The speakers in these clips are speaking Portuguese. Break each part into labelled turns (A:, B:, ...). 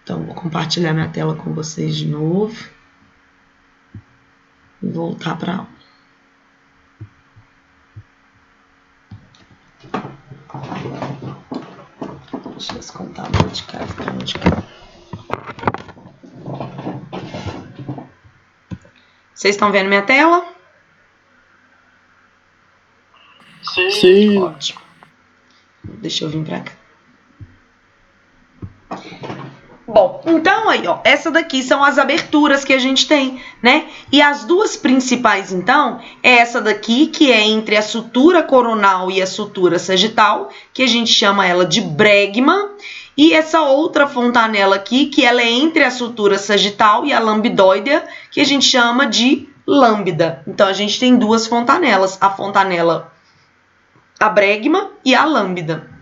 A: Então, vou compartilhar minha tela com vocês de novo. E voltar para a aula. Deixa eu descontar a de casa para de cá. Vocês estão vendo minha tela?
B: Sim.
A: Ótimo. Deixa eu vir para cá. Bom, então aí, ó, essa daqui são as aberturas que a gente tem, né? E as duas principais, então, é essa daqui, que é entre a sutura coronal e a sutura sagital, que a gente chama ela de bregma, e essa outra fontanela aqui, que ela é entre a sutura sagital e a lambdoidea, que a gente chama de lambda. Então, a gente tem duas fontanelas, a fontanela, a bregma e a lambda.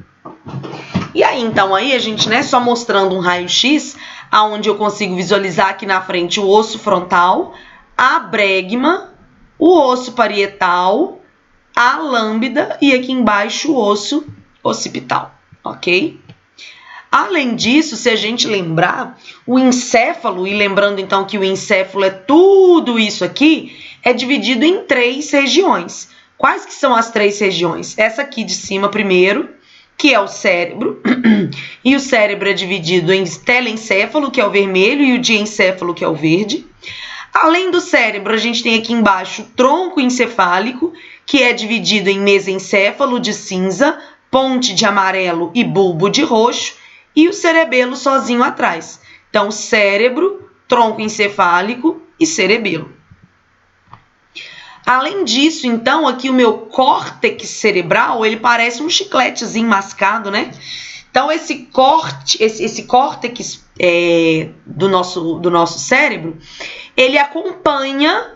A: E aí, então, aí a gente, né, só mostrando um raio-x, aonde eu consigo visualizar aqui na frente o osso frontal, a bregma, o osso parietal, a lambda e aqui embaixo o osso occipital, ok? Além disso, se a gente lembrar, o encéfalo, e lembrando então que o encéfalo é tudo isso aqui, é dividido em 3 regiões. Quais que são as 3 regiões? Essa aqui de cima primeiro, que é o cérebro, e o cérebro é dividido em telencéfalo, que é o vermelho, e o diencéfalo, que é o verde. Além do cérebro, a gente tem aqui embaixo o tronco encefálico, que é dividido em mesencéfalo de cinza, ponte de amarelo e bulbo de roxo, e o cerebelo sozinho atrás. Então, cérebro, tronco encefálico e cerebelo. Além disso, então, aqui o meu córtex cerebral, ele parece um chicletezinho mascado, né? Então, esse córtex do nosso cérebro, ele acompanha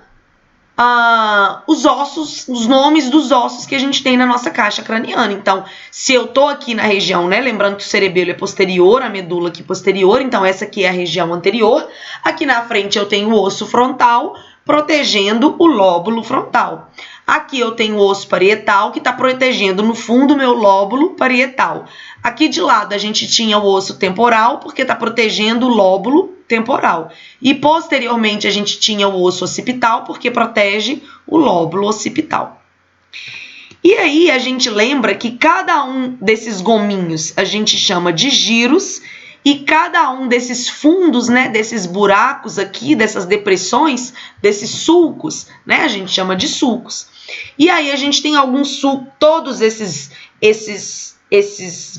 A: os ossos, os nomes dos ossos que a gente tem na nossa caixa craniana. Então, se eu tô aqui na região, né? Lembrando que o cerebelo é posterior, a medula aqui posterior, então essa aqui é a região anterior. Aqui na frente eu tenho o osso frontal, protegendo o lóbulo frontal. Aqui eu tenho o osso parietal, que está protegendo no fundo o meu lóbulo parietal. Aqui de lado a gente tinha o osso temporal, porque está protegendo o lóbulo temporal. E posteriormente a gente tinha o osso occipital, porque protege o lóbulo occipital. E aí a gente lembra que cada um desses gominhos a gente chama de giros, e cada um desses fundos, né, desses buracos aqui, dessas depressões, desses sulcos, né, a gente chama de sulcos. E aí a gente tem alguns sulcos, todos esses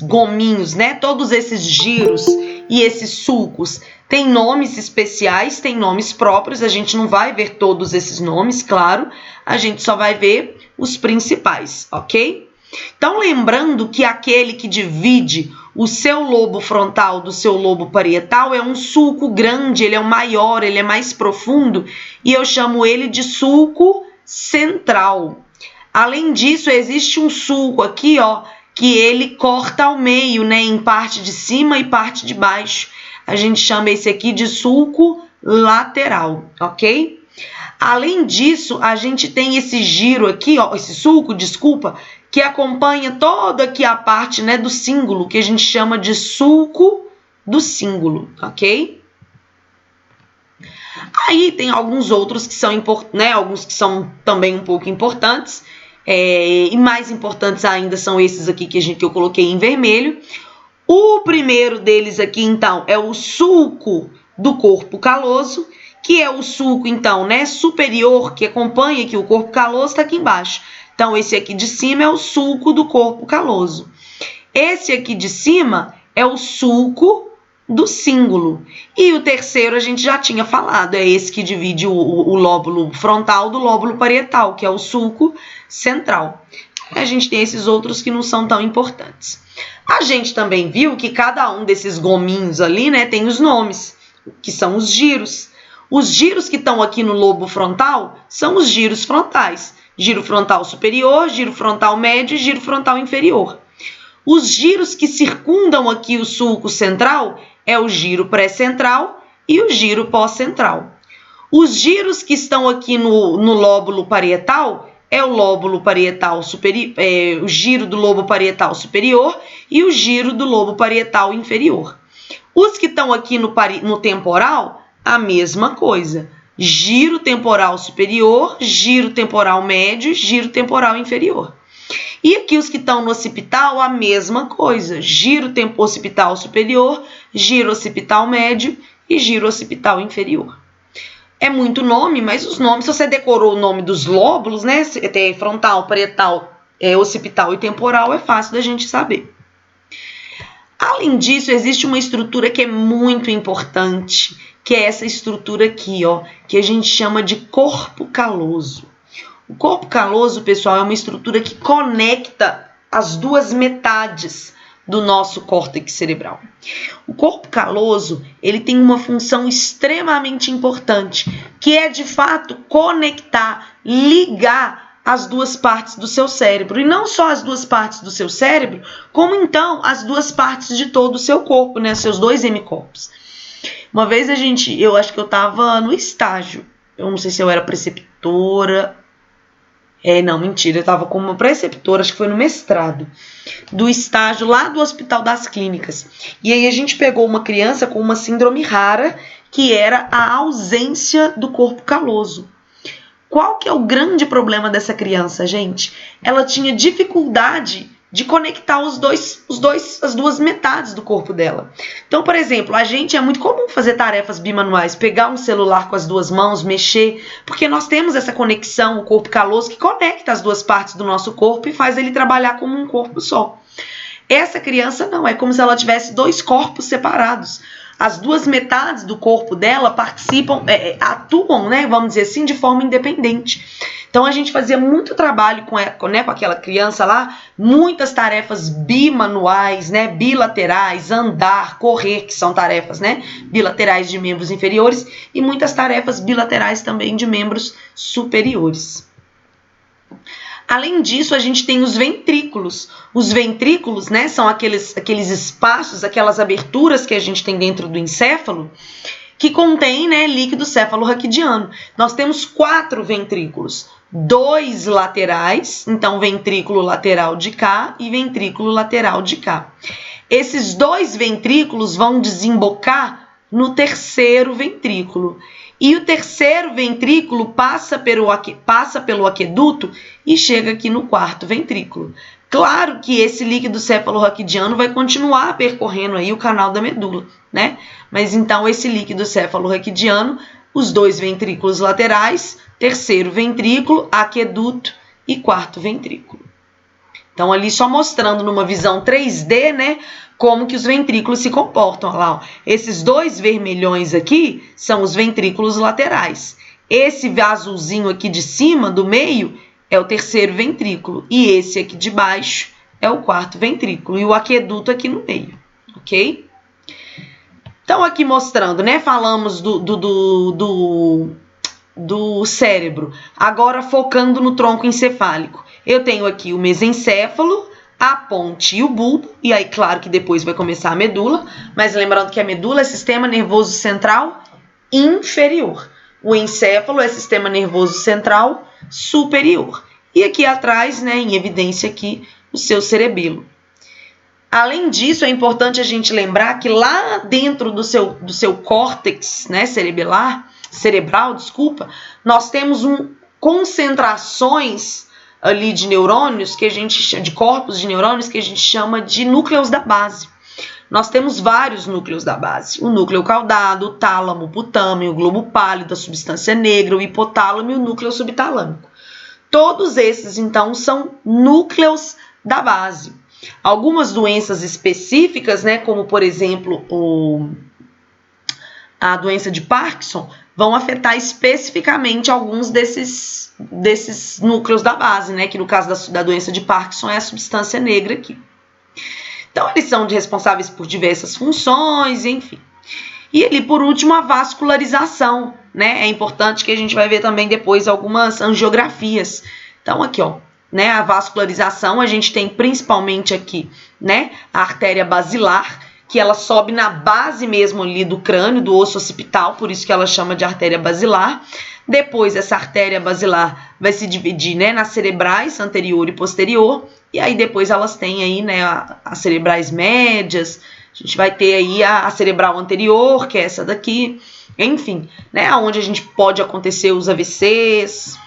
A: gominhos, né, todos esses giros e esses sulcos têm nomes especiais, têm nomes próprios, a gente não vai ver todos esses nomes, claro, a gente só vai ver os principais, ok? Então, lembrando que aquele que divide o seu lobo frontal do seu lobo parietal é um sulco grande, ele é o maior, ele é mais profundo, e eu chamo ele de sulco central. Além disso, existe um sulco aqui, ó, que ele corta ao meio, né, em parte de cima e parte de baixo. A gente chama esse aqui de sulco lateral, ok? Além disso, a gente tem esse giro aqui, ó, esse sulco, desculpa, que acompanha toda aqui a parte, né, do cíngulo, que a gente chama de sulco do cíngulo, ok? Aí tem alguns outros que são importantes, né, alguns que são também um pouco importantes, e mais importantes ainda são esses aqui que eu coloquei em vermelho. O primeiro deles aqui, então, é o sulco do corpo caloso, que é o sulco, então, né, superior, que acompanha aqui o corpo caloso, está aqui embaixo. Então, esse aqui de cima é o sulco do corpo caloso. Esse aqui de cima é o sulco do cíngulo. E o terceiro a gente já tinha falado, é esse que divide o lóbulo frontal do lóbulo parietal, que é o sulco central. A gente tem esses outros que não são tão importantes. A gente também viu que cada um desses gominhos ali, né, tem os nomes, que são os giros. Os giros que estão aqui no lobo frontal são os giros frontais. Giro frontal superior, giro frontal médio e giro frontal inferior. Os giros que circundam aqui o sulco central é o giro pré-central e o giro pós-central. Os giros que estão aqui no lóbulo parietal é o lóbulo parietal superior, o giro do lobo parietal superior e o giro do lobo parietal inferior. Os que estão aqui no temporal, a mesma coisa. Giro temporal superior, giro temporal médio, giro temporal inferior. E aqui os que estão no occipital, a mesma coisa. Giro occipital superior, giro occipital médio e giro occipital inferior. É muito nome, mas os nomes, se você decorou o nome dos lóbulos, né? Tem frontal, parietal, occipital e temporal, é fácil da gente saber. Além disso, existe uma estrutura que é muito importante, que é essa estrutura aqui, ó, que a gente chama de corpo caloso. O corpo caloso, pessoal, é uma estrutura que conecta as duas metades do nosso córtex cerebral. O corpo caloso, ele tem uma função extremamente importante, que é, de fato, conectar, ligar as duas partes do seu cérebro. E não só as duas partes do seu cérebro, como, então, as duas partes de todo o seu corpo, né? Seus dois hemicorpos. Uma vez eu acho que eu estava no estágio, eu não sei se eu era preceptora, não, mentira, eu estava como uma preceptora, acho que foi no mestrado, do estágio lá do Hospital das Clínicas. E aí a gente pegou uma criança com uma síndrome rara, que era a ausência do corpo caloso. Qual que é o grande problema dessa criança, gente? Ela tinha dificuldade de conectar as duas metades do corpo dela. Então, por exemplo, a gente é muito comum fazer tarefas bimanuais, pegar um celular com as duas mãos, mexer, porque nós temos essa conexão, o corpo caloso, que conecta as duas partes do nosso corpo e faz ele trabalhar como um corpo só. Essa criança não, é como se ela tivesse dois corpos separados. As duas metades do corpo dela participam, atuam, né, vamos dizer assim, de forma independente. Então, a gente fazia muito trabalho com aquela criança lá, muitas tarefas bimanuais, né, bilaterais, andar, correr, que são tarefas, né, bilaterais de membros inferiores, e muitas tarefas bilaterais também de membros superiores. Além disso, a gente tem os ventrículos. Os ventrículos, né, são aqueles espaços, aquelas aberturas que a gente tem dentro do encéfalo, que contém, né, líquido céfalo-raquidiano. Nós temos 4 ventrículos, 2 laterais, então ventrículo lateral de cá e ventrículo lateral de cá. Esses 2 ventrículos vão desembocar no terceiro ventrículo. E o terceiro ventrículo passa pelo aqueduto e chega aqui no quarto ventrículo. Claro que esse líquido céfalo-raquidiano vai continuar percorrendo aí o canal da medula, né? Mas então esse líquido céfalo-raquidiano, os 2 ventrículos laterais, terceiro ventrículo, aqueduto e quarto ventrículo. Então ali só mostrando numa visão 3D, né, como que os ventrículos se comportam. Olha lá, ó. Esses 2 vermelhões aqui são os ventrículos laterais. Esse azulzinho aqui de cima, do meio, é o terceiro ventrículo. E esse aqui de baixo é o quarto ventrículo. E o aqueduto aqui no meio, ok? Então, aqui mostrando, né? Falamos do cérebro. Agora, focando no tronco encefálico. Eu tenho aqui o mesencéfalo, a ponte e o bulbo. E aí, claro que depois vai começar a medula. Mas lembrando que a medula é sistema nervoso central inferior. O encéfalo é sistema nervoso central superior. E aqui atrás, né, em evidência aqui, o seu cerebelo. Além disso, é importante a gente lembrar que lá dentro do seu córtex, né, cerebral, nós temos concentrações ali de neurônios, de corpos de neurônios, que a gente chama de núcleos da base. Nós temos vários núcleos da base. O núcleo caudado, o tálamo, o putâmio, o globo pálido, a substância negra, o hipotálamo e o núcleo subtalâmico. Todos esses, então, são núcleos da base. Algumas doenças específicas, né, como, por exemplo, a doença de Parkinson, vão afetar especificamente alguns desses núcleos da base, né, que no caso da doença de Parkinson é a substância negra aqui. Então, eles são responsáveis por diversas funções, enfim. E ali, por último, a vascularização, né? É importante que a gente vai ver também depois algumas angiografias. Então, aqui, ó, né? A vascularização, a gente tem principalmente aqui, né? A artéria basilar, que ela sobe na base mesmo ali do crânio, do osso occipital, por isso que ela chama de artéria basilar. Depois, essa artéria basilar vai se dividir, né, nas cerebrais anterior e posterior, e aí depois elas têm aí, né, as cerebrais médias, A gente vai ter aí a cerebral anterior, que é essa daqui, enfim, né? Onde a gente pode acontecer os AVCs,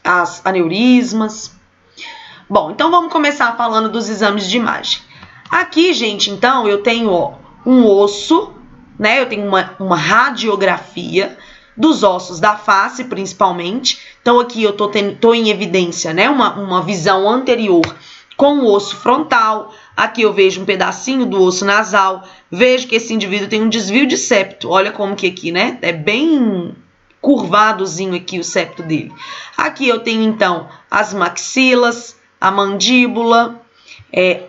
A: as aneurismas. Bom, então vamos começar falando dos exames de imagem. Aqui, gente, então, eu tenho ó, um osso, né? Eu tenho uma radiografia dos ossos da face, principalmente. Então, aqui eu tô em evidência, né? Uma visão anterior com o osso frontal. Aqui eu vejo um pedacinho do osso nasal. Vejo que esse indivíduo tem um desvio de septo. Olha como que aqui, né? É bem curvadozinho aqui o septo dele. Aqui eu tenho, então, as maxilas, a mandíbula.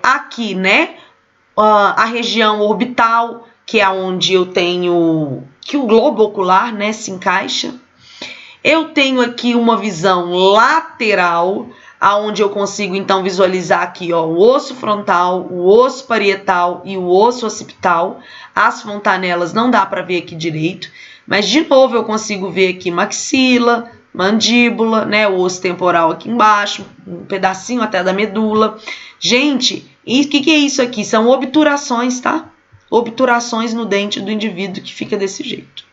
A: Aqui, né? A região orbital, que é onde eu tenho que o globo ocular, né, se encaixa. Eu tenho aqui uma visão lateral, aonde eu consigo então visualizar aqui, ó, o osso frontal, o osso parietal e o osso occipital. As fontanelas não dá para ver aqui direito, mas de novo eu consigo ver aqui maxila, mandíbula, né, o osso temporal aqui embaixo, um pedacinho até da medula. Gente, e o que é isso aqui? São obturações, tá? Obturações no dente do indivíduo que fica desse jeito.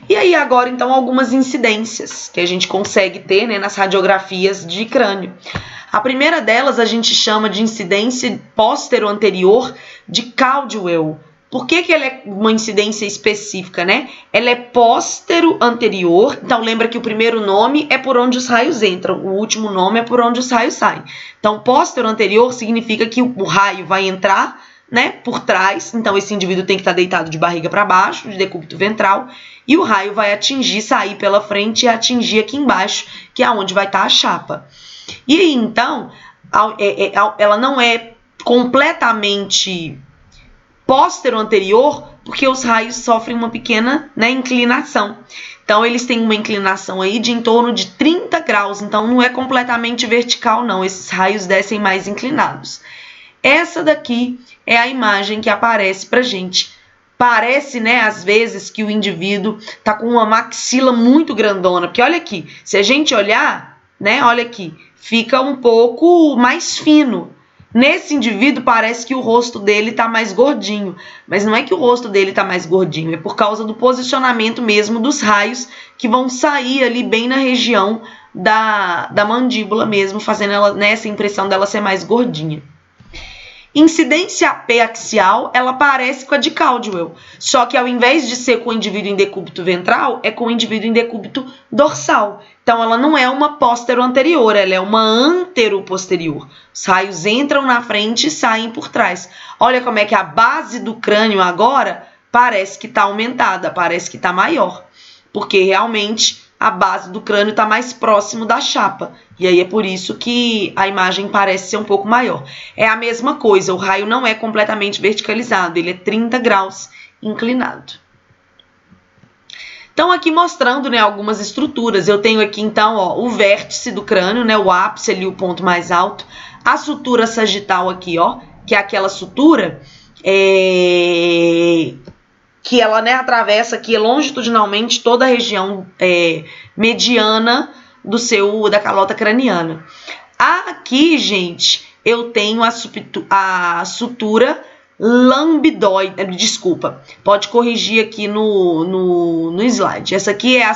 A: E aí agora, então, algumas incidências que a gente consegue ter, né, nas radiografias de crânio. A primeira delas a gente chama de incidência póstero-anterior de Caldwell. Por que ela é uma incidência específica, né? Ela é póstero-anterior, então lembra que o primeiro nome é por onde os raios entram, o último nome é por onde os raios saem. Então, póstero-anterior significa que o raio vai entrar, né, por trás, então esse indivíduo tem que estar deitado de barriga para baixo, de decúbito ventral, e o raio vai atingir, sair pela frente e atingir aqui embaixo, que é onde vai estar a chapa. E aí, então, ela não é completamente póstero-anterior, porque os raios sofrem uma pequena, né, inclinação. Então, eles têm uma inclinação aí de em torno de 30 graus, então não é completamente vertical, não, esses raios descem mais inclinados. Essa daqui é a imagem que aparece pra gente. Parece, né, às vezes que o indivíduo tá com uma maxila muito grandona, porque olha aqui, se a gente olhar, né, olha aqui, fica um pouco mais fino. Nesse indivíduo parece que o rosto dele tá mais gordinho, mas não é que o rosto dele tá mais gordinho, é por causa do posicionamento mesmo dos raios que vão sair ali bem na região da mandíbula mesmo, fazendo ela, né, essa impressão dela ser mais gordinha. Incidência AP axial, ela parece com a de Caldwell, só que ao invés de ser com o indivíduo em decúbito ventral, é com o indivíduo em decúbito dorsal. Então, ela não é uma póstero-anterior, ela é uma antero-posterior. Os raios entram na frente e saem por trás. Olha como é que a base do crânio agora parece que está aumentada, parece que está maior, porque realmente a base do crânio está mais próximo da chapa. E aí é por isso que a imagem parece ser um pouco maior. É a mesma coisa, o raio não é completamente verticalizado, ele é 30 graus inclinado. Então, aqui mostrando, né, algumas estruturas. Eu tenho aqui, então, ó, o vértice do crânio, né, o ápice ali, o ponto mais alto. A sutura sagital aqui, ó, que é aquela sutura que ela, né, atravessa aqui longitudinalmente toda a região mediana da calota craniana. Aqui, gente, eu tenho a sutura lambidoide, desculpa, pode corrigir aqui no slide. Essa aqui é a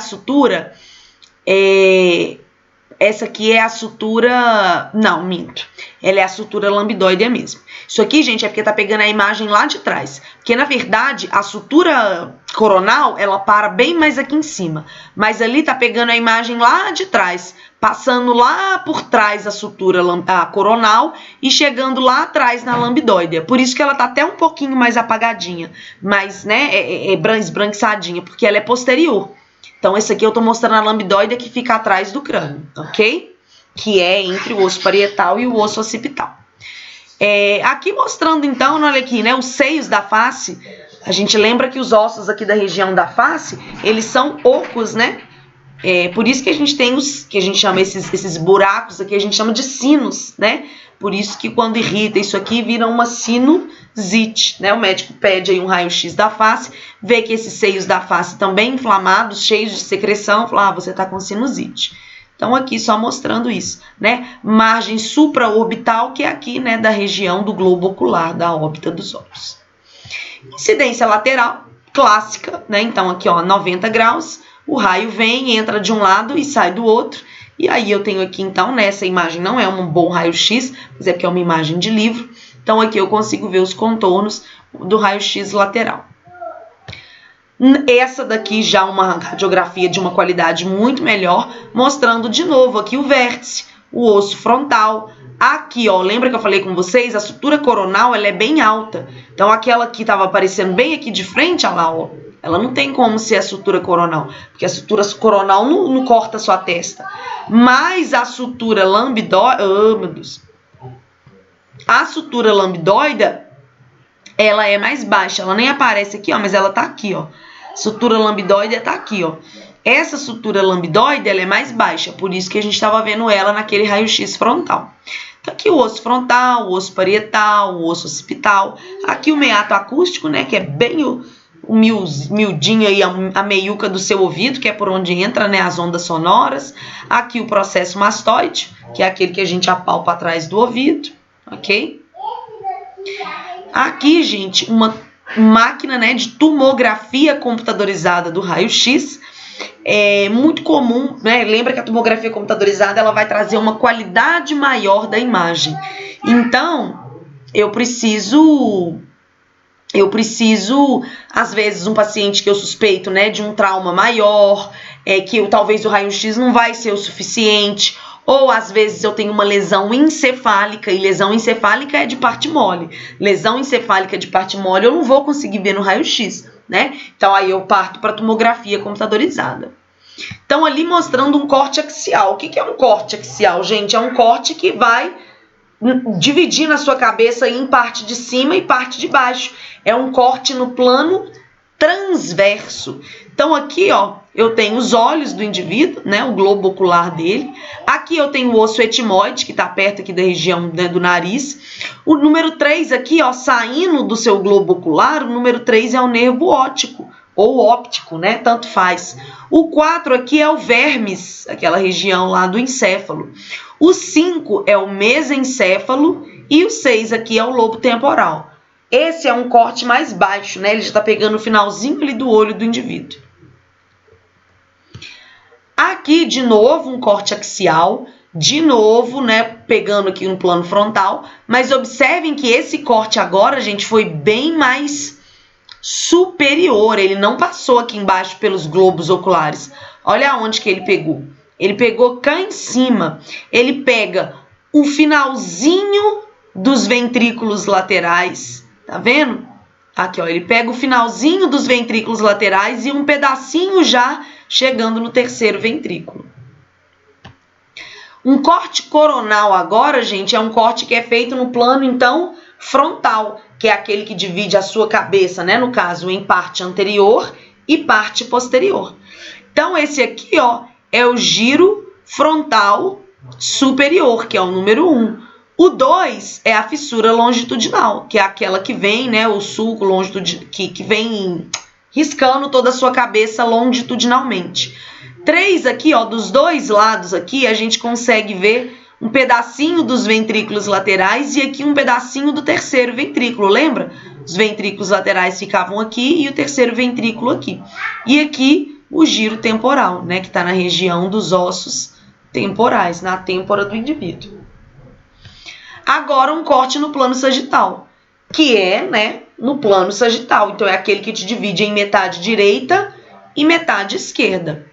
A: sutura, não, minto. Ela é a sutura lambidoide mesmo. Isso aqui, gente, é porque tá pegando a imagem lá de trás. Porque, na verdade, a sutura coronal, ela para bem mais aqui em cima. Mas ali tá pegando a imagem lá de trás, passando lá por trás a sutura coronal e chegando lá atrás na lambidoide. Por isso que ela tá até um pouquinho mais apagadinha, mas, né, esbranquiçadinha, porque ela é posterior. Então, esse aqui eu tô mostrando a lambidoide que fica atrás do crânio, ok? Que é entre o osso parietal e o osso occipital. Aqui mostrando, então, olha aqui, né, os seios da face. A gente lembra que os ossos aqui da região da face, eles são ocos, né? Por isso que a gente tem que a gente chama esses buracos aqui, a gente chama de sinos, né? Por isso que quando irrita isso aqui, vira uma sinusite, né? O médico pede aí um raio-x da face, vê que esses seios da face estão bem inflamados, cheios de secreção, fala, você tá com sinusite. Então, aqui só mostrando isso, né? Margem supraorbital, que é aqui, né, da região do globo ocular, da órbita dos olhos. Incidência lateral, clássica, né? Então, aqui, ó, 90 graus, o raio vem, entra de um lado e sai do outro. E aí eu tenho aqui, então, nessa imagem não é um bom raio-x, mas é porque é uma imagem de livro. Então, aqui eu consigo ver os contornos do raio-x lateral. Essa daqui já uma radiografia de uma qualidade muito melhor, mostrando de novo aqui o vértice, o osso frontal. Aqui, ó, lembra que eu falei com vocês? A sutura coronal, ela é bem alta. Então, aquela que estava aparecendo bem aqui de frente, olha lá, ó, ela não tem como ser a sutura coronal, porque a sutura coronal não corta a sua testa. Mas a sutura lambdoide, oh, meu Deus. A sutura lambdoide, ela é mais baixa, ela nem aparece aqui, ó, mas ela tá aqui, ó. Sutura lambdoide tá aqui, ó. Essa sutura lambdoide, ela é mais baixa, por isso que a gente estava vendo ela naquele raio-x frontal. Então, aqui o osso frontal, o osso parietal, o osso occipital. Aqui o meato acústico, né, que é bem o miudinho aí, a meiuca do seu ouvido, que é por onde entra, né, as ondas sonoras. Aqui o processo mastoide, que é aquele que a gente apalpa atrás do ouvido, ok? Aqui, gente, uma máquina, né, de tomografia computadorizada do raio-x. É muito comum, né? Lembra que a tomografia computadorizada ela vai trazer uma qualidade maior da imagem. Então, eu preciso, às vezes, um paciente que eu suspeito, né, de um trauma maior, que talvez o raio-x não vai ser o suficiente, ou às vezes eu tenho uma lesão encefálica, e lesão encefálica é de parte mole. Lesão encefálica de parte mole eu não vou conseguir ver no raio-x, né? Então aí eu parto para tomografia computadorizada. Então ali mostrando um corte axial. O que é um corte axial, gente? É um corte que vai dividir na sua cabeça em parte de cima e parte de baixo. É um corte no plano transverso. Então aqui, ó, eu tenho os olhos do indivíduo, né, o globo ocular dele. Aqui eu tenho o osso etimoide, que está perto aqui da região, né, do nariz. O número 3 aqui, ó, saindo do seu globo ocular, o número 3 é o nervo óptico, ou óptico, né, tanto faz. O 4 aqui é o vermes, aquela região lá do encéfalo. O 5 é o mesencéfalo e o 6 aqui é o lobo temporal. Esse é um corte mais baixo, né? Ele já está pegando o finalzinho ali do olho do indivíduo. Aqui, de novo, um corte axial. De novo, né? Pegando aqui no plano frontal. Mas observem que esse corte agora, gente, foi bem mais superior. Ele não passou aqui embaixo pelos globos oculares. Olha aonde que ele pegou. Ele pegou cá em cima. Ele pega o finalzinho dos ventrículos laterais. Tá vendo? Aqui, ó, ele pega o finalzinho dos ventrículos laterais e um pedacinho já chegando no terceiro ventrículo. Um corte coronal agora, gente, é um corte que é feito no plano, então, frontal, que é aquele que divide a sua cabeça, né, no caso, em parte anterior e parte posterior. Então, esse aqui, ó, é o giro frontal superior, que é o número 1. O 2 é a fissura longitudinal, que é aquela que vem, né, o sulco longitudinal, que vem riscando toda a sua cabeça longitudinalmente. 3 aqui, ó, dos dois lados aqui, a gente consegue ver um pedacinho dos ventrículos laterais e aqui um pedacinho do terceiro ventrículo, lembra? Os ventrículos laterais ficavam aqui e o terceiro ventrículo aqui. E aqui o giro temporal, né, que está na região dos ossos temporais, na têmpora do indivíduo. Agora um corte no plano sagital, que é, né, no plano sagital. Então, é aquele que te divide em metade direita e metade esquerda.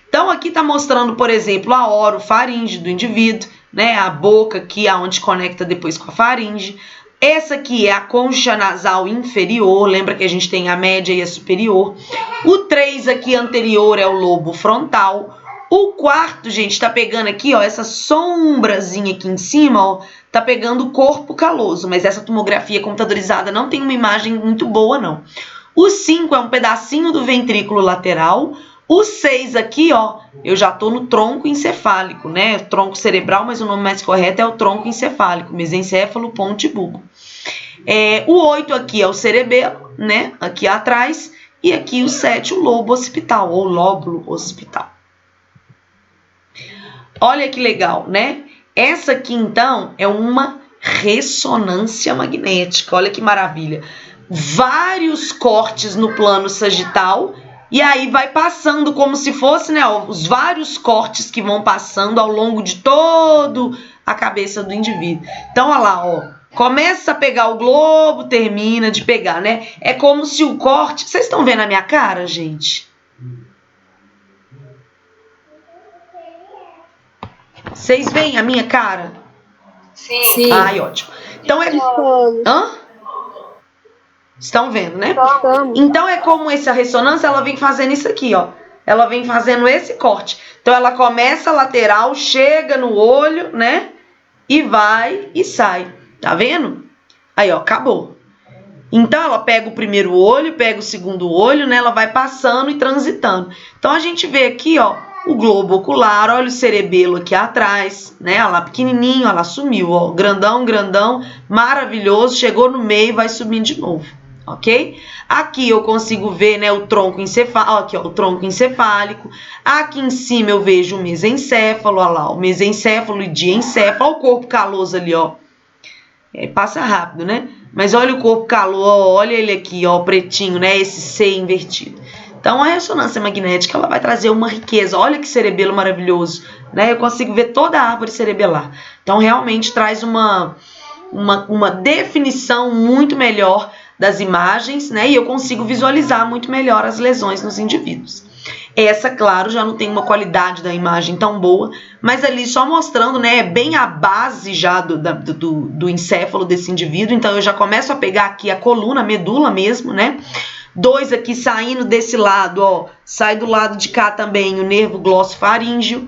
A: Então, aqui está mostrando, por exemplo, a orofaringe do indivíduo, né, a boca aqui, aonde conecta depois com a faringe. Essa aqui é a concha nasal inferior, lembra que a gente tem a média e a superior. O 3 aqui anterior é o lobo frontal. O 4, gente, tá pegando aqui, ó, essa sombrazinha aqui em cima, ó, tá pegando o corpo caloso, mas essa tomografia computadorizada não tem uma imagem muito boa, não. O 5 é um pedacinho do ventrículo lateral. O 6 aqui, ó, eu já tô no tronco encefálico, né? Tronco cerebral, mas o nome mais correto é o tronco encefálico, mesencéfalo, ponte e bulbo. O 8 aqui é o cerebelo, né? Aqui atrás. E aqui o 7, o lobo occipital, ou lóbulo occipital. Olha que legal, né? Essa aqui, então, é uma ressonância magnética. Olha que maravilha. Vários cortes no plano sagital e aí vai passando como se fosse, né, os vários cortes que vão passando ao longo de todo a cabeça do indivíduo. Então, olha lá, ó. Começa a pegar o globo, termina de pegar, né? É como se o corte... Vocês estão vendo a minha cara, gente? Vocês veem a minha cara?
C: Sim.
A: Ai, ótimo. Então é... Hã? Estão vendo, né?
C: Estamos.
A: Então é como essa ressonância, ela vem fazendo isso aqui, ó. Ela vem fazendo esse corte. Então ela começa lateral, chega no olho, né? E vai e sai. Tá vendo? Aí, ó, acabou. Então ela pega o primeiro olho, pega o segundo olho, né? Ela vai passando e transitando. Então a gente vê aqui, ó, o globo ocular, olha o cerebelo aqui atrás, né? Olha lá, pequenininho, olha lá, sumiu, ó. Grandão, grandão, maravilhoso, chegou no meio, vai subindo de novo. Ok? Aqui eu consigo ver, né, o tronco encefálico, aqui, ó, o tronco encefálico. Aqui em cima eu vejo o mesencéfalo, olha lá, o mesencéfalo e diencéfalo, olha o corpo caloso ali, ó. Passa rápido, né? Mas olha o corpo caloso, olha ele aqui, ó, pretinho, né, esse C invertido. Então a ressonância magnética, ela vai trazer uma riqueza. Olha que cerebelo maravilhoso, né? Eu consigo ver toda a árvore cerebelar. Então realmente traz uma definição muito melhor das imagens, né? E eu consigo visualizar muito melhor as lesões nos indivíduos. Essa, claro, já não tem uma qualidade da imagem tão boa, mas ali só mostrando, né, bem a base já do encéfalo desse indivíduo. Então eu já começo a pegar aqui a coluna, a medula mesmo, né? 2 aqui saindo desse lado, ó, sai do lado de cá também o nervo glossofaríngeo.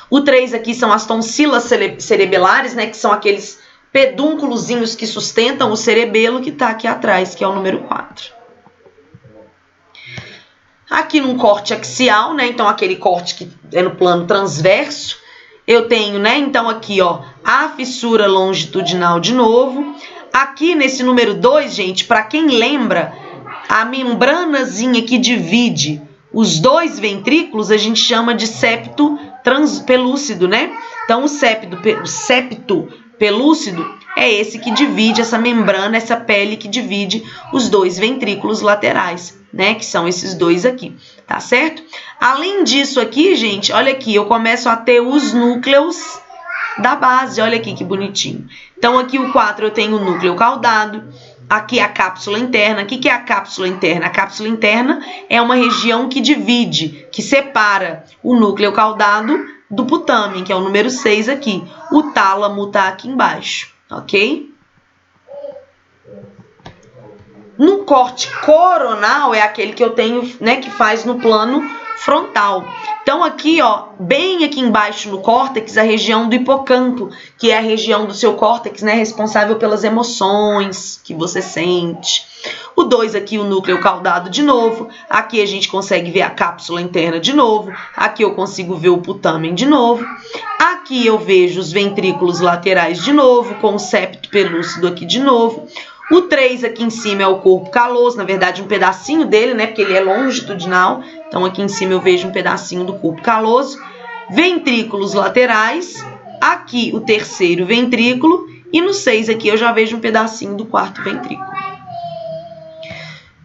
A: O 3 aqui são as tonsilas cerebelares, né, que são aqueles pedúnculozinhos que sustentam o cerebelo, que tá aqui atrás, que é o número 4. Aqui num corte axial, né, então aquele corte que é no plano transverso, eu tenho, né, então aqui, ó, a fissura longitudinal de novo. Aqui nesse número 2, gente, para quem lembra, a membranazinha que divide os dois ventrículos a gente chama de septo pelúcido, né? Então o septo pelúcido é esse que divide essa membrana, essa pele que divide os dois ventrículos laterais, né? Que são esses dois aqui, tá certo? Além disso aqui, gente, olha aqui, eu começo a ter os núcleos da base, olha aqui que bonitinho. Então aqui o 4 eu tenho o núcleo caudado. Aqui a cápsula interna. O que é a cápsula interna? A cápsula interna é uma região que divide, que separa o núcleo caudado do putamen, que é o número 6 aqui. O tálamo está aqui embaixo, ok? No corte coronal é aquele que eu tenho, né, que faz no plano frontal. Então aqui, ó, bem aqui embaixo no córtex, a região do hipocampo, que é a região do seu córtex, né, responsável pelas emoções que você sente. O 2 aqui, o núcleo caudado de novo. Aqui a gente consegue ver a cápsula interna de novo. Aqui eu consigo ver o putamen de novo. Aqui eu vejo os ventrículos laterais de novo, com o septo pelúcido aqui de novo. O 3 aqui em cima é o corpo caloso, na verdade um pedacinho dele, né, porque ele é longitudinal. Então aqui em cima eu vejo um pedacinho do corpo caloso. Ventrículos laterais, aqui o terceiro ventrículo e no 6 aqui eu já vejo um pedacinho do quarto ventrículo.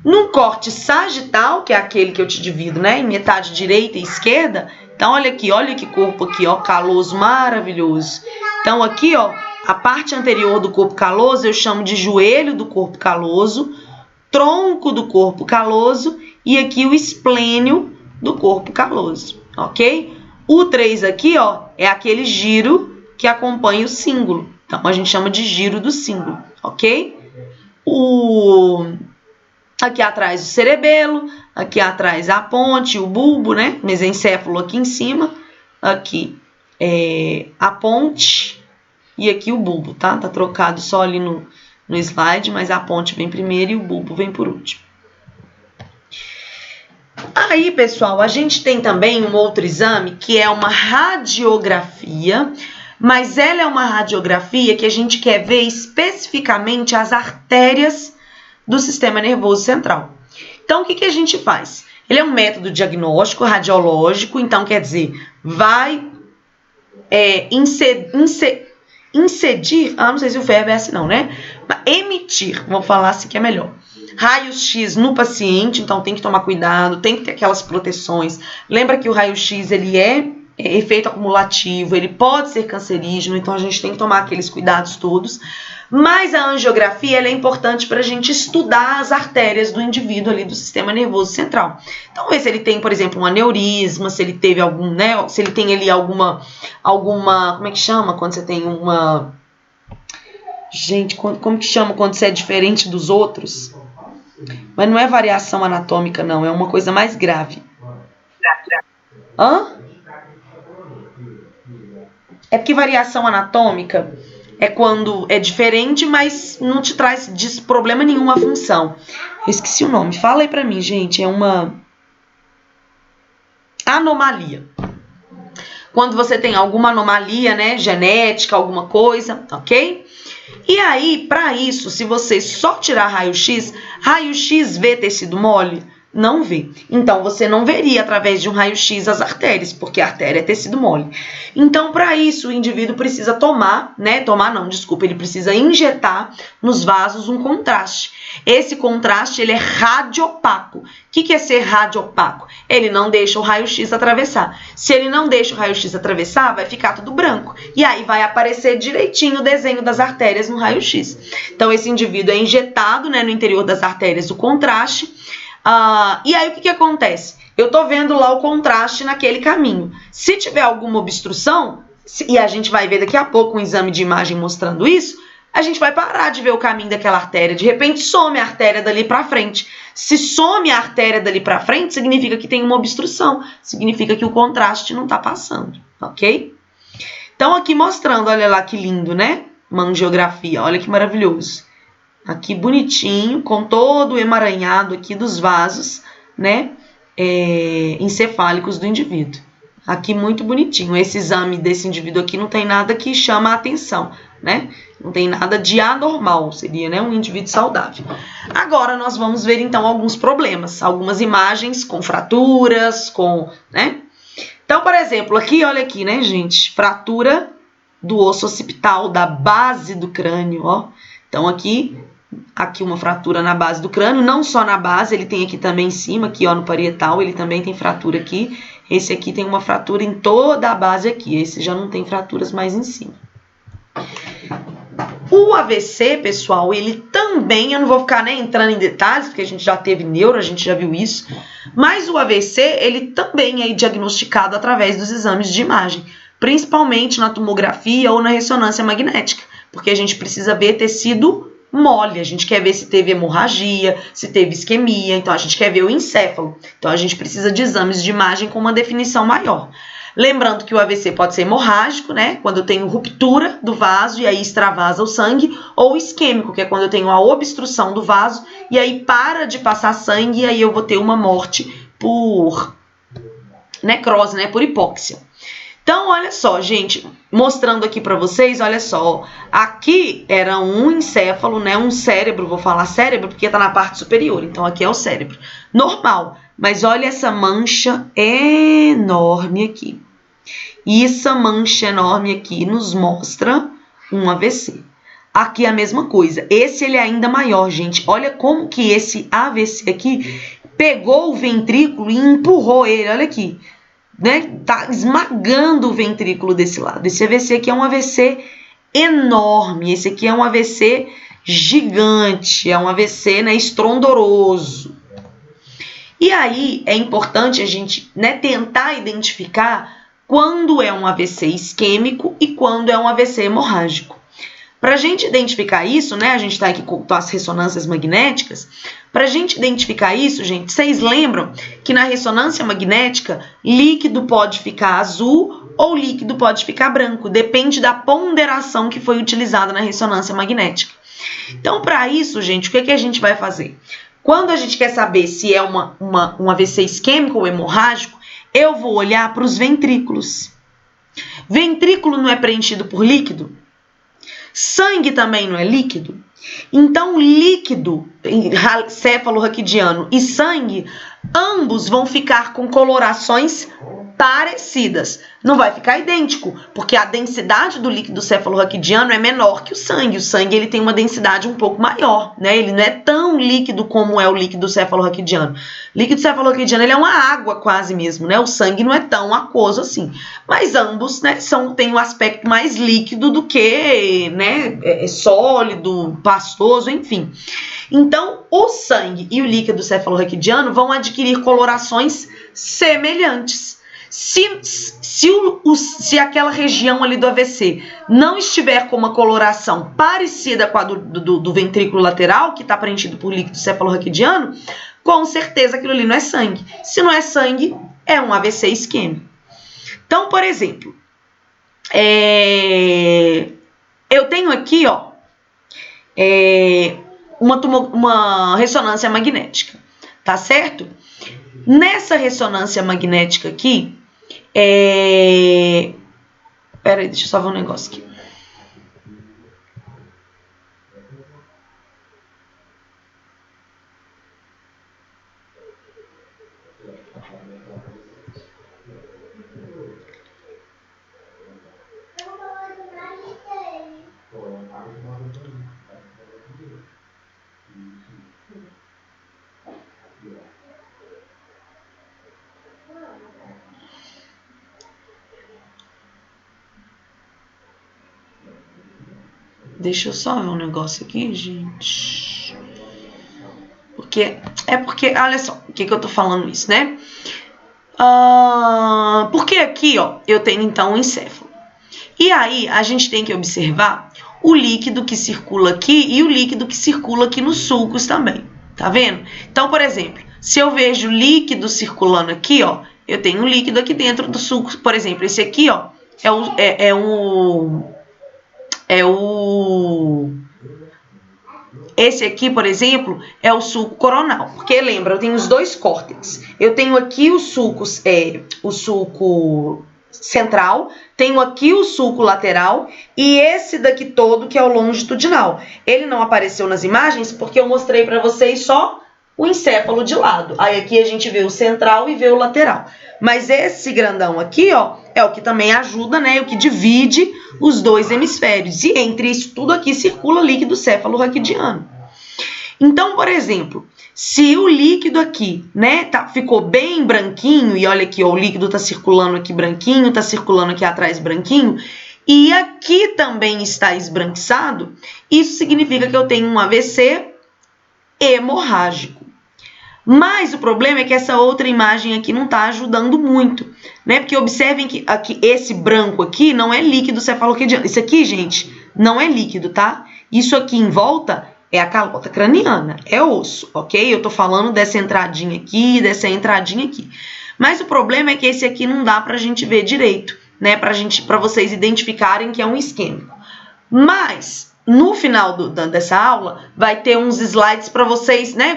A: No corte sagital, que é aquele que eu te divido, né, em metade direita e esquerda, então olha aqui, olha que corpo aqui, ó, caloso maravilhoso. Então aqui, ó, a parte anterior do corpo caloso eu chamo de joelho do corpo caloso, tronco do corpo caloso e aqui o esplênio do corpo caloso, ok? O 3 aqui, ó, é aquele giro que acompanha o símbolo. Então a gente chama de giro do símbolo, ok? Aqui atrás o cerebelo, aqui atrás a ponte, o bulbo, né? Mesencéfalo aqui em cima, aqui a ponte e aqui o bulbo, tá? Tá trocado só ali no slide, mas a ponte vem primeiro e o bulbo vem por último. Aí, pessoal, a gente tem também um outro exame que é uma radiografia, mas ela é uma radiografia que a gente quer ver especificamente as artérias do sistema nervoso central. Então, o que a gente faz? Ele é um método diagnóstico radiológico, então quer dizer, vai incidir, não sei se o verbo é assim não, né? Emitir, vamos falar assim que é melhor. Raio-X no paciente, então tem que tomar cuidado, tem que ter aquelas proteções. Lembra que o raio-X ele é efeito acumulativo, ele pode ser cancerígeno, então a gente tem que tomar aqueles cuidados todos. Mas a angiografia ela é importante para a gente estudar as artérias do indivíduo ali do sistema nervoso central. Então, ver se ele tem, por exemplo, um aneurisma, se ele teve algum, né? Se ele tem ali alguma, como é que chama quando você tem uma... Gente, como que chama quando você é diferente dos outros? Mas não é variação anatômica, não, é uma coisa mais grave. Hã? É porque variação anatômica é quando é diferente, mas não te traz problema nenhum a função. Eu esqueci o nome. Fala aí pra mim, gente. É uma anomalia. Quando você tem alguma anomalia, né, genética, alguma coisa, ok? E aí, para isso, se você só tirar raio-x vê tecido mole? Não vê. Então, você não veria através de um raio-x as artérias, porque a artéria é tecido mole. Então, para isso, o indivíduo precisa ele precisa injetar nos vasos um contraste. Esse contraste, ele é radiopaco. O que é ser radiopaco? Ele não deixa o raio-x atravessar. Se ele não deixa o raio-x atravessar, vai ficar tudo branco. E aí vai aparecer direitinho o desenho das artérias no raio-x. Então, esse indivíduo é injetado, né, no interior das artérias o contraste. E aí o que acontece? Eu tô vendo lá o contraste naquele caminho. Se tiver alguma obstrução, e a gente vai ver daqui a pouco um exame de imagem mostrando isso, a gente vai parar de ver o caminho daquela artéria. De repente some a artéria dali para frente. Se some a artéria dali para frente, significa que tem uma obstrução. Significa que o contraste não tá passando, ok? Então aqui mostrando, olha lá que lindo, né? Uma angiografia, olha que maravilhoso. Aqui bonitinho, com todo o emaranhado aqui dos vasos, né, encefálicos do indivíduo. Aqui muito bonitinho. Esse exame desse indivíduo aqui não tem nada que chama a atenção, né? Não tem nada de anormal, seria, né, um indivíduo saudável. Agora nós vamos ver então alguns problemas, algumas imagens com fraturas, né? Então, por exemplo, aqui, olha aqui, né, gente, fratura do osso occipital, da base do crânio, ó. Então, aqui uma fratura na base do crânio, não só na base, ele tem aqui também em cima, aqui ó, no parietal, ele também tem fratura aqui. Esse aqui tem uma fratura em toda a base aqui, esse já não tem fraturas mais em cima. O AVC, pessoal, ele também, eu não vou ficar, né, entrando em detalhes, porque a gente já teve neuro, a gente já viu isso, mas o AVC, ele também é diagnosticado através dos exames de imagem, principalmente na tomografia ou na ressonância magnética, porque a gente precisa ver tecido mole, a gente quer ver se teve hemorragia, se teve isquemia, então a gente quer ver o encéfalo. Então a gente precisa de exames de imagem com uma definição maior. Lembrando que o AVC pode ser hemorrágico, né? Quando eu tenho ruptura do vaso e aí extravasa o sangue, ou isquêmico, que é quando eu tenho a obstrução do vaso e aí para de passar sangue e aí eu vou ter uma morte por necrose, né? Por hipóxia. Então, olha só, gente, mostrando aqui para vocês, olha só, aqui era um encéfalo, né, um cérebro, vou falar cérebro porque tá na parte superior, então aqui é o cérebro, normal, mas olha essa mancha enorme aqui. E essa mancha enorme aqui nos mostra um AVC. Aqui é a mesma coisa, esse ele é ainda maior, gente, olha como que esse AVC aqui pegou o ventrículo e empurrou ele, olha aqui. Né? Tá esmagando o ventrículo desse lado. Esse AVC aqui é um AVC enorme. Esse aqui é um AVC gigante. É um AVC, né, estrondoroso. E aí é importante a gente, né, tentar identificar quando é um AVC isquêmico e quando é um AVC hemorrágico. Para a gente identificar isso, né, a gente está aqui com as ressonâncias magnéticas. Para a gente identificar isso, gente, vocês lembram que na ressonância magnética, líquido pode ficar azul ou líquido pode ficar branco, depende da ponderação que foi utilizada na ressonância magnética. Então, para isso, gente, o que a gente vai fazer? Quando a gente quer saber se é um AVC isquêmico ou hemorrágico, eu vou olhar para os ventrículos. Ventrículo não é preenchido por líquido? Sangue também não é líquido? Então, o líquido cefalorraquidiano e sangue, ambos vão ficar com colorações parecidas. Não vai ficar idêntico, porque a densidade do líquido cefalorraquidiano é menor que o sangue. O sangue ele tem uma densidade um pouco maior, né? Ele não é tão líquido como é o líquido cefalorraquidiano. O líquido cefalorraquidiano ele é uma água quase mesmo, né? O sangue não é tão aquoso assim. Mas ambos, né, têm um aspecto mais líquido do que, né, sólido, pastoso, enfim. Então, o sangue e o líquido cefalorraquidiano vão adquirir colorações semelhantes. Se aquela região ali do AVC não estiver com uma coloração parecida com a do ventrículo lateral, que está preenchido por líquido cefalorraquidiano, com certeza aquilo ali não é sangue. Se não é sangue, é um AVC isquêmico. Então, por exemplo, eu tenho aqui, ó, uma ressonância magnética, tá certo? Nessa ressonância magnética aqui, peraí, deixa eu só ver um negócio aqui. Deixa eu só ver um negócio aqui, gente. Porque, olha só, o que eu tô falando isso, né? Porque aqui, ó, eu tenho então um encéfalo. E aí, a gente tem que observar o líquido que circula aqui e o líquido que circula aqui nos sulcos também, tá vendo? Então, por exemplo, se eu vejo líquido circulando aqui, ó, eu tenho um líquido aqui dentro do sulco, por exemplo, esse aqui, ó, esse aqui, por exemplo, é o sulco coronal, porque lembra, eu tenho os dois córtex. Eu tenho aqui o sulco central, tenho aqui o sulco lateral e esse daqui todo que é o longitudinal. Ele não apareceu nas imagens porque eu mostrei para vocês só o encéfalo de lado. Aí aqui a gente vê o central e vê o lateral. Mas esse grandão aqui, ó, é o que também ajuda, né, o que divide os dois hemisférios. E entre isso tudo aqui circula líquido cefalorraquidiano. Então, por exemplo, se o líquido aqui, né, ficou bem branquinho, e olha aqui, ó, o líquido tá circulando aqui branquinho, tá circulando aqui atrás branquinho, e aqui também está esbranquiçado, isso significa que eu tenho um AVC hemorrágico. Mas o problema é que essa outra imagem aqui não está ajudando muito, né? Porque observem que aqui, esse branco aqui não é líquido cefalorraquidiano. Isso aqui, gente, não é líquido, tá? Isso aqui em volta é a calota craniana, é osso, ok? Eu tô falando dessa entradinha aqui, dessa entradinha aqui. Mas o problema é que esse aqui não dá pra gente ver direito, né? Pra vocês identificarem que é um isquêmico. Mas no final dessa aula vai ter uns slides para vocês, né?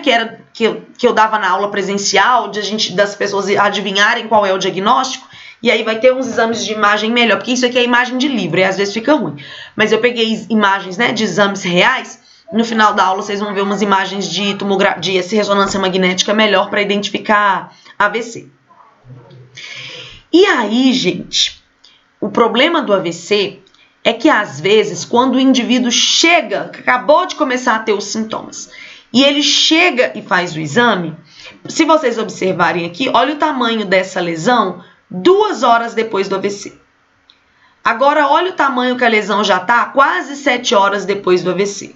A: Que eu dava na aula presencial, das pessoas adivinharem qual é o diagnóstico. E aí vai ter uns exames de imagem melhor, porque isso aqui é imagem de livro e às vezes fica ruim. Mas eu peguei imagens, né, de exames reais. No final da aula vocês vão ver umas imagens de ressonância magnética melhor para identificar AVC. E aí, gente, o problema do AVC é que às vezes quando o indivíduo chega, acabou de começar a ter os sintomas, e ele chega e faz o exame, se vocês observarem aqui, olha o tamanho dessa lesão 2 horas depois do AVC. Agora olha o tamanho que a lesão já está quase 7 horas depois do AVC.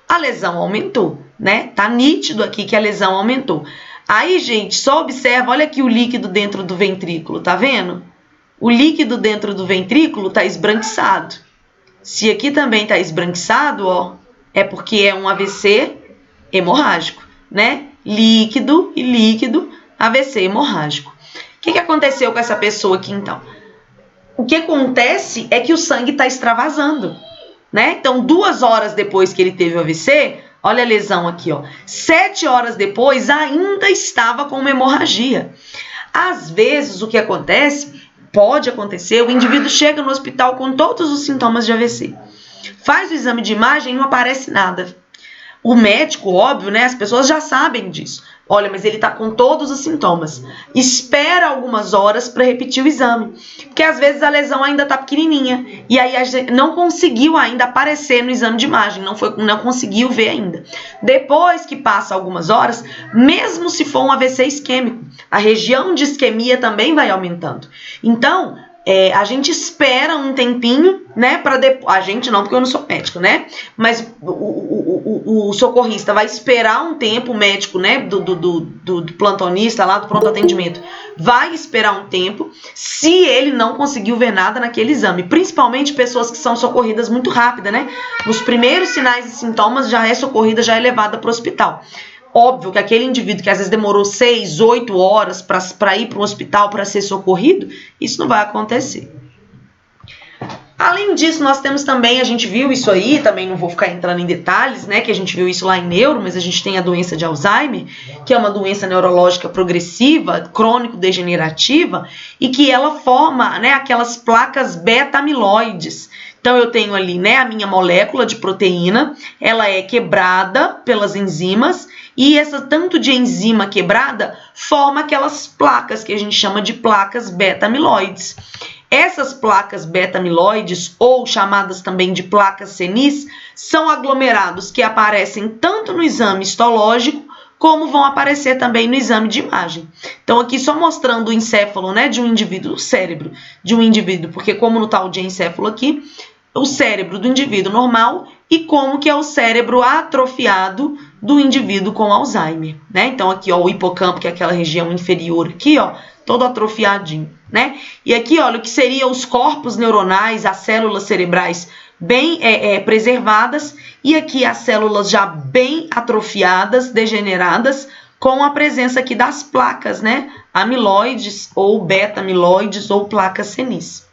A: A lesão aumentou, né? Tá nítido aqui que a lesão aumentou. Aí, gente, só observa, olha aqui o líquido dentro do ventrículo, tá vendo? O líquido dentro do ventrículo tá esbranquiçado. Se aqui também tá esbranquiçado, ó, é porque é um AVC hemorrágico, né? Líquido e líquido, AVC hemorrágico. O que aconteceu com essa pessoa aqui, então? O que acontece é que o sangue tá extravasando, né? Então, 2 horas depois que ele teve o AVC, olha a lesão aqui, ó. 7 horas depois, ainda estava com uma hemorragia. Às vezes, o que acontece, pode acontecer, o indivíduo chega no hospital com todos os sintomas de AVC. Faz o exame de imagem e não aparece nada. O médico, óbvio, né? As pessoas já sabem disso. Olha, mas ele tá com todos os sintomas. Espera algumas horas para repetir o exame. Porque às vezes a lesão ainda tá pequenininha. E aí a gente não conseguiu ainda aparecer no exame de imagem. Não conseguiu ver ainda. Depois que passa algumas horas, mesmo se for um AVC isquêmico, a região de isquemia também vai aumentando. Então, a gente espera um tempinho, né, para depois. A gente não, porque eu não sou médico, né? Mas o socorrista vai esperar um tempo, o médico, né, do plantonista lá, do pronto atendimento, vai esperar um tempo, se ele não conseguiu ver nada naquele exame. Principalmente pessoas que são socorridas muito rápida, né? Nos primeiros sinais e sintomas já é socorrida, já é levada para o hospital. Óbvio que aquele indivíduo que às vezes demorou 6, 8 horas para ir para um hospital para ser socorrido, isso não vai acontecer. Além disso, nós temos também, a gente viu isso aí, também não vou ficar entrando em detalhes, né, que a gente viu isso lá em neuro, mas a gente tem a doença de Alzheimer, que é uma doença neurológica progressiva, crônico-degenerativa, e que ela forma, né, aquelas placas beta-amiloides. Então, eu tenho ali, né, a minha molécula de proteína, ela é quebrada pelas enzimas, e essa tanto de enzima quebrada forma aquelas placas que a gente chama de placas beta-amiloides. Essas placas beta-amiloides, ou chamadas também de placas senis, são aglomerados que aparecem tanto no exame histológico, como vão aparecer também no exame de imagem. Então, aqui só mostrando o encéfalo, né, de um indivíduo, o cérebro de um indivíduo, porque como no tal de encéfalo aqui, o cérebro do indivíduo normal e como que é o cérebro atrofiado do indivíduo com Alzheimer, né? Então, aqui, ó, o hipocampo, que é aquela região inferior aqui, ó, todo atrofiadinho, né? E aqui, olha, o que seriam os corpos neuronais, as células cerebrais bem preservadas, e aqui as células já bem atrofiadas, degeneradas, com a presença aqui das placas, né? Amiloides ou beta-amiloides ou placas senis.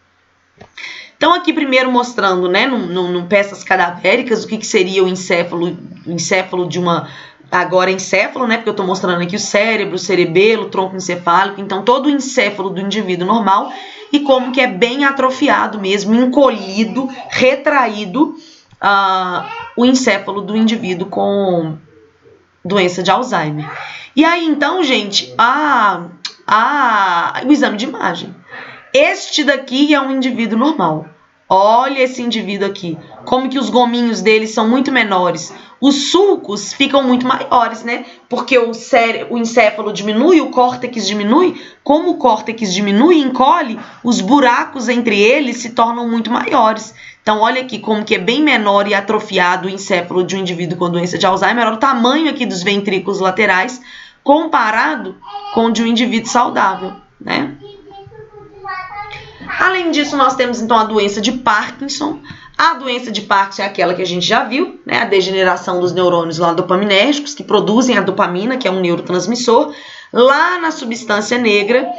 A: Então, aqui primeiro mostrando, né, no peças cadavéricas, o que seria o encéfalo de uma... Agora encéfalo, né, porque eu estou mostrando aqui o cérebro, o cerebelo, o tronco encefálico, então todo o encéfalo do indivíduo normal e como que é bem atrofiado mesmo, encolhido, retraído o encéfalo do indivíduo com doença de Alzheimer. E aí, então, gente, o exame de imagem. Este daqui é um indivíduo normal. Olha esse indivíduo aqui, como que os gominhos dele são muito menores. Os sulcos ficam muito maiores, né? Porque o encéfalo diminui, o córtex diminui. Como o córtex diminui e encolhe, os buracos entre eles se tornam muito maiores. Então, olha aqui como que é bem menor e atrofiado o encéfalo de um indivíduo com doença de Alzheimer. Olha o tamanho aqui dos ventrículos laterais comparado com o de um indivíduo saudável, né? Além disso, nós temos então a doença de Parkinson. A doença de Parkinson é aquela que a gente já viu, né? A degeneração dos neurônios lá dopaminérgicos, que produzem a dopamina, que é um neurotransmissor, lá na substância negra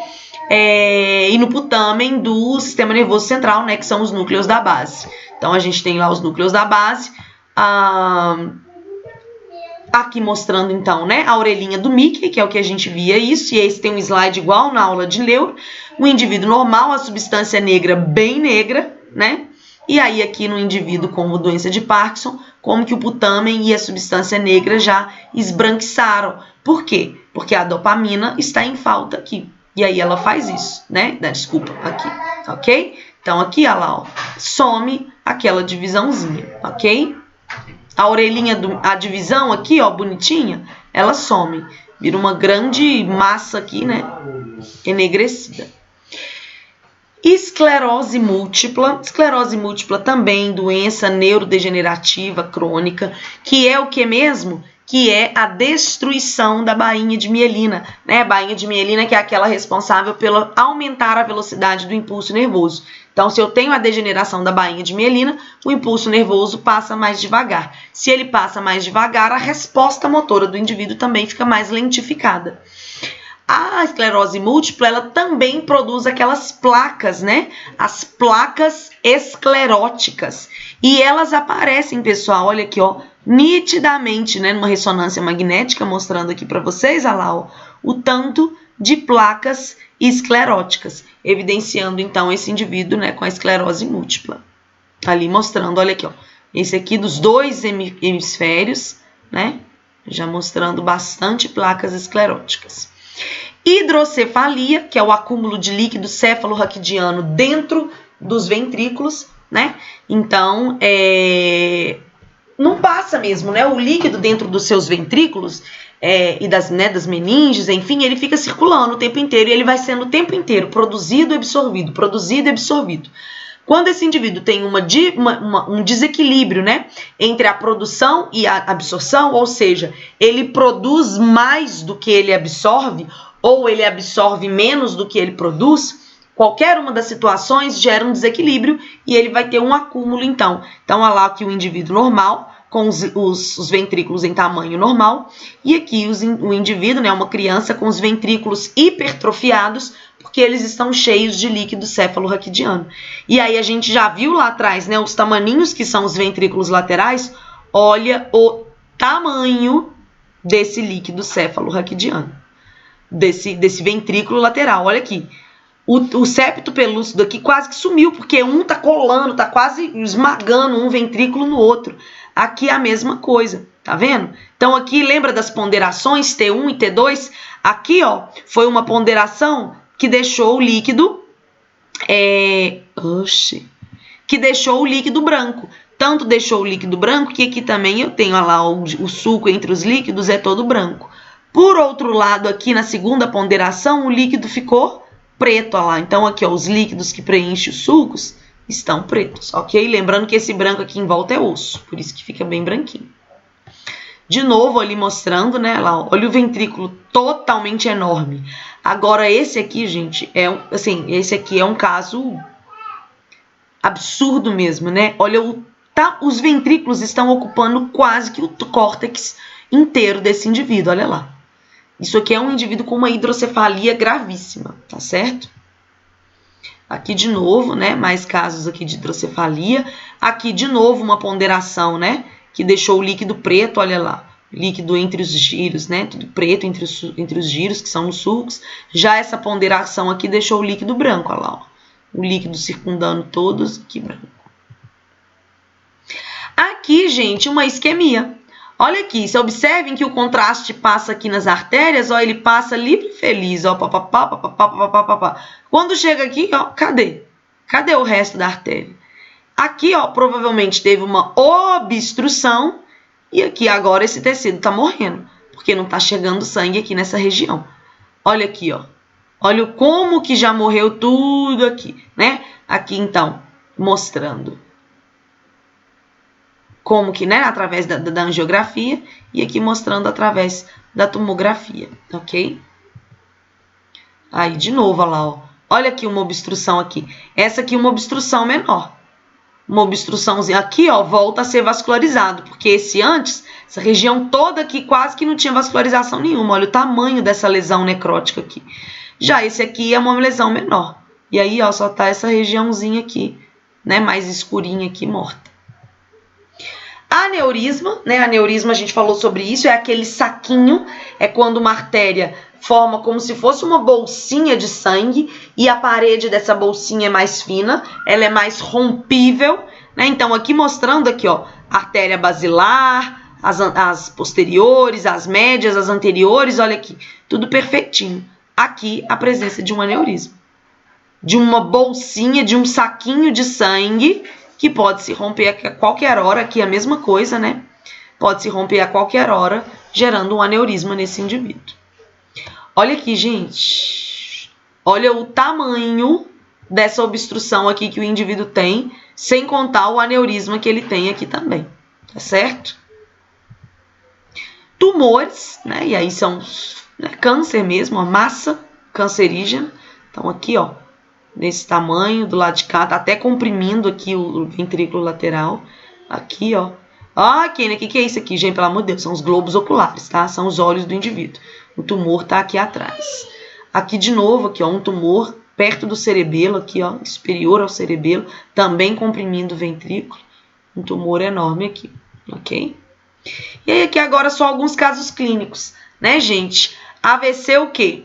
A: e no putamen do sistema nervoso central, né? Que são os núcleos da base. Então, a gente tem lá os núcleos da base. Aqui mostrando, então, né, a orelhinha do Mickey, que é o que a gente via isso, e esse tem um slide igual na aula de neuro. O indivíduo normal, a substância negra bem negra, né? E aí aqui no indivíduo com doença de Parkinson, como que o putamen e a substância negra já esbranquiçaram. Por quê? Porque a dopamina está em falta aqui. E aí ela faz isso, né? Desculpa, aqui, ok? Então aqui, olha lá, ó, some aquela divisãozinha, ok? A orelhinha, a divisão aqui, ó, bonitinha, ela some. Vira uma grande massa aqui, né? Enegrecida. Esclerose múltipla. Esclerose múltipla também, doença neurodegenerativa crônica, que é o que mesmo? Que é a destruição da bainha de mielina, né? A bainha de mielina que é aquela responsável pelo aumentar a velocidade do impulso nervoso. Então, se eu tenho a degeneração da bainha de mielina, o impulso nervoso passa mais devagar. Se ele passa mais devagar, a resposta motora do indivíduo também fica mais lentificada. A esclerose múltipla, ela também produz aquelas placas, né? As placas escleróticas. E elas aparecem, pessoal, olha aqui, ó, nitidamente, né? Numa ressonância magnética, mostrando aqui para vocês, olha lá, ó, o tanto de placas escleróticas, evidenciando, então, esse indivíduo, né, com a esclerose múltipla. Ali mostrando, olha aqui, ó, esse aqui dos dois hemisférios, né? Já mostrando bastante placas escleróticas. Hidrocefalia, que é o acúmulo de líquido céfalo-raquidiano dentro dos ventrículos, né? Então, não passa mesmo, né? O líquido dentro dos seus ventrículos e das meninges, enfim, ele fica circulando o tempo inteiro e ele vai sendo o tempo inteiro produzido e absorvido, produzido e absorvido. Quando esse indivíduo tem um desequilíbrio, né, entre a produção e a absorção, ou seja, ele produz mais do que ele absorve, ou ele absorve menos do que ele produz, qualquer uma das situações gera um desequilíbrio e ele vai ter um acúmulo, então. Então, olha lá aqui o indivíduo normal, com os ventrículos em tamanho normal, e aqui o indivíduo, né, uma criança com os ventrículos hipertrofiados, porque eles estão cheios de líquido céfalo-raquidiano. E aí a gente já viu lá atrás, né, os tamaninhos que são os ventrículos laterais. Olha o tamanho desse líquido céfalo-raquidiano, desse ventrículo lateral. Olha aqui. O septo pelúcido aqui quase que sumiu, porque um tá colando, tá quase esmagando um ventrículo no outro. Aqui é a mesma coisa, tá vendo? Então aqui lembra das ponderações T1 e T2? Aqui, ó, foi uma ponderação que deixou o líquido que deixou o líquido branco. Tanto deixou o líquido branco que aqui também eu tenho, ó lá, o suco entre os líquidos é todo branco. Por outro lado, aqui na segunda ponderação, o líquido ficou preto, ó lá. Então aqui, ó, os líquidos que preenchem os sucos estão pretos, ok? Lembrando que esse branco aqui em volta é osso, por isso que fica bem branquinho. De novo ali mostrando, né, lá, olha o ventrículo totalmente enorme. Agora esse aqui, gente, esse aqui é um caso absurdo mesmo, né? Olha, os ventrículos estão ocupando quase que o córtex inteiro desse indivíduo, olha lá. Isso aqui é um indivíduo com uma hidrocefalia gravíssima, tá certo? Aqui de novo, né, mais casos aqui de hidrocefalia. Aqui de novo uma ponderação, né, que deixou o líquido preto, olha lá. Líquido entre os giros, né, tudo preto entre os giros, que são os sulcos. Já essa ponderação aqui deixou o líquido branco, olha lá, ó. O líquido circundando todos, aqui branco. Aqui, gente, uma isquemia. Olha aqui, se observem que o contraste passa aqui nas artérias, ó, ele passa livre e feliz, ó, papapá, papapá, papapá, papapá. Quando chega aqui, ó, cadê? Cadê o resto da artéria? Aqui, ó, provavelmente teve uma obstrução e aqui agora esse tecido tá morrendo, porque não tá chegando sangue aqui nessa região. Olha aqui, ó. Olha como que já morreu tudo aqui, né? Aqui, então, mostrando como que, né, através da angiografia, e aqui mostrando através da tomografia, ok? Aí, de novo, olha lá, ó. Olha aqui uma obstrução aqui. Essa aqui é uma obstrução menor. Uma obstruçãozinha aqui, ó, volta a ser vascularizado, porque essa região toda aqui quase que não tinha vascularização nenhuma. Olha o tamanho dessa lesão necrótica aqui. Já esse aqui é uma lesão menor. E aí, ó, só tá essa regiãozinha aqui, né, mais escurinha aqui, morta. Aneurisma, né? Aneurisma, a gente falou sobre isso, é aquele saquinho, é quando uma artéria forma como se fosse uma bolsinha de sangue e a parede dessa bolsinha é mais fina, ela é mais rompível, né? Então, aqui mostrando aqui, ó, artéria basilar, as posteriores, as médias, as anteriores, olha aqui, tudo perfeitinho. Aqui, a presença de um aneurisma, de uma bolsinha, de um saquinho de sangue que pode se romper a qualquer hora, aqui é a mesma coisa, né? Pode se romper a qualquer hora, gerando um aneurisma nesse indivíduo. Olha aqui, gente. Olha o tamanho dessa obstrução aqui que o indivíduo tem, sem contar o aneurisma que ele tem aqui também, tá certo? Tumores, né? E aí são, né, câncer mesmo, a massa cancerígena. Então aqui, ó, nesse tamanho, do lado de cá, tá até comprimindo aqui o ventrículo lateral. Aqui, ó. Ah, Kênia, o que é isso aqui, gente? Pelo amor de Deus, são os globos oculares, tá? São os olhos do indivíduo. O tumor tá aqui atrás. Aqui de novo, aqui, ó, um tumor perto do cerebelo, aqui, ó, superior ao cerebelo, também comprimindo o ventrículo. Um tumor enorme aqui, ok? E aí aqui agora só alguns casos clínicos, né, gente? AVC o quê?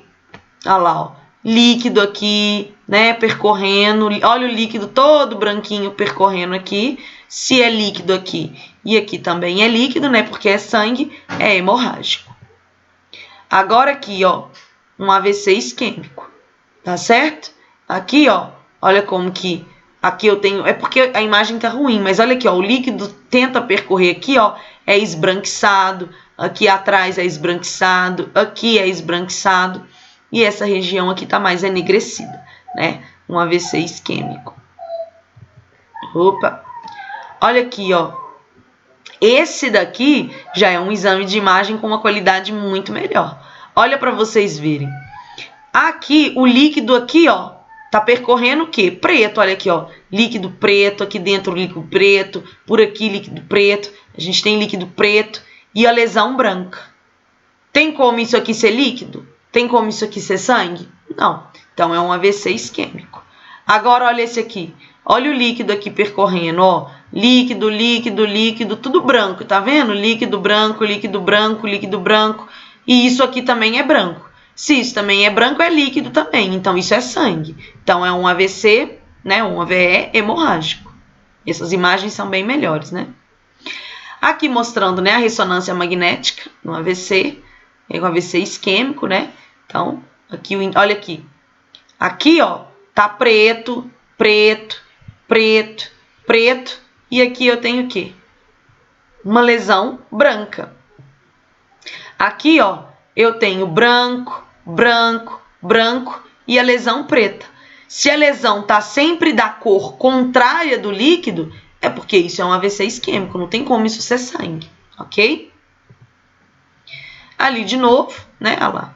A: Olha lá, ó. Líquido aqui, né, percorrendo, olha o líquido todo branquinho percorrendo aqui. Se é líquido aqui E aqui também é líquido, né? Porque é sangue, é hemorrágico. Agora aqui, ó, um AVC isquêmico, tá certo? Aqui, ó, olha como que aqui eu tenho, é porque a imagem tá ruim, mas olha aqui, ó, o líquido tenta percorrer aqui, ó, é esbranquiçado, aqui atrás é esbranquiçado, aqui é esbranquiçado, e essa região aqui tá mais enegrecida, né? Um AVC isquêmico. Opa! Olha aqui, ó. Esse daqui já é um exame de imagem com uma qualidade muito melhor. Olha para vocês verem. Aqui, o líquido aqui, ó, tá percorrendo o quê? Preto, olha aqui, ó. Líquido preto, aqui dentro líquido preto, por aqui líquido preto. A gente tem líquido preto e a lesão branca. Tem como isso aqui ser líquido? Tem como isso aqui ser sangue? Não. Então, é um AVC isquêmico. Agora, olha esse aqui. Olha o líquido aqui percorrendo, ó. Líquido, líquido, líquido, tudo branco, tá vendo? Líquido branco, líquido branco, líquido branco. E isso aqui também é branco. Se isso também é branco, é líquido também. Então, isso é sangue. Então, é um AVC, né? Um AVE hemorrágico. Essas imagens são bem melhores, né? Aqui mostrando, né, a ressonância magnética no AVC. É um AVC isquêmico, né? Então, aqui, olha aqui. Aqui, ó, tá preto, preto, preto, preto. E aqui eu tenho o quê? Uma lesão branca. Aqui, ó, eu tenho branco, branco, branco e a lesão preta. Se a lesão tá sempre da cor contrária do líquido, é porque isso é um AVC isquêmico, não tem como isso ser sangue, ok? Ali de novo, né, olha lá.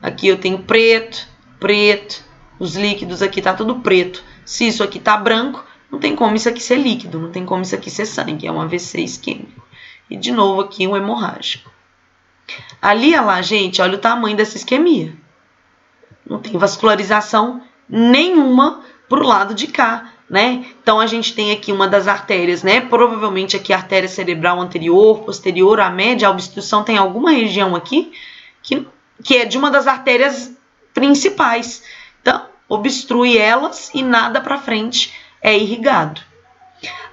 A: Aqui eu tenho preto, preto, os líquidos aqui tá tudo preto. Se isso aqui tá branco, não tem como isso aqui ser líquido, não tem como isso aqui ser sangue, é um AVC isquêmico. E de novo aqui um hemorrágico. Ali, olha lá, gente, olha o tamanho dessa isquemia. Não tem vascularização nenhuma pro lado de cá, né? Então, a gente tem aqui uma das artérias, né? Provavelmente aqui a artéria cerebral anterior, posterior, a média, a obstrução tem alguma região aqui que é de uma das artérias principais. Então, obstrui elas e nada para frente é irrigado.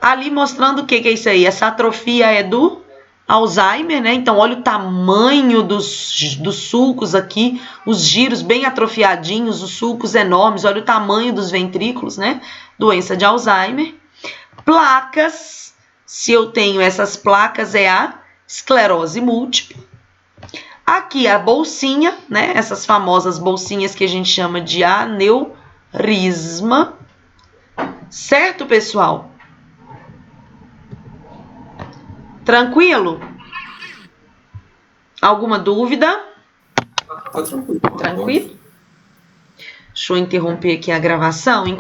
A: Ali mostrando o que é isso aí. Essa atrofia é do Alzheimer, né? Então, olha o tamanho dos sulcos aqui, os giros bem atrofiadinhos, os sulcos enormes, olha o tamanho dos ventrículos, né? Doença de Alzheimer. Placas, se eu tenho essas placas, é a esclerose múltipla. Aqui a bolsinha, né? Essas famosas bolsinhas que a gente chama de aneurisma. Certo, pessoal? Tranquilo? Alguma dúvida?
C: Tá tranquilo.
A: Tranquilo? Deixa eu interromper aqui a gravação.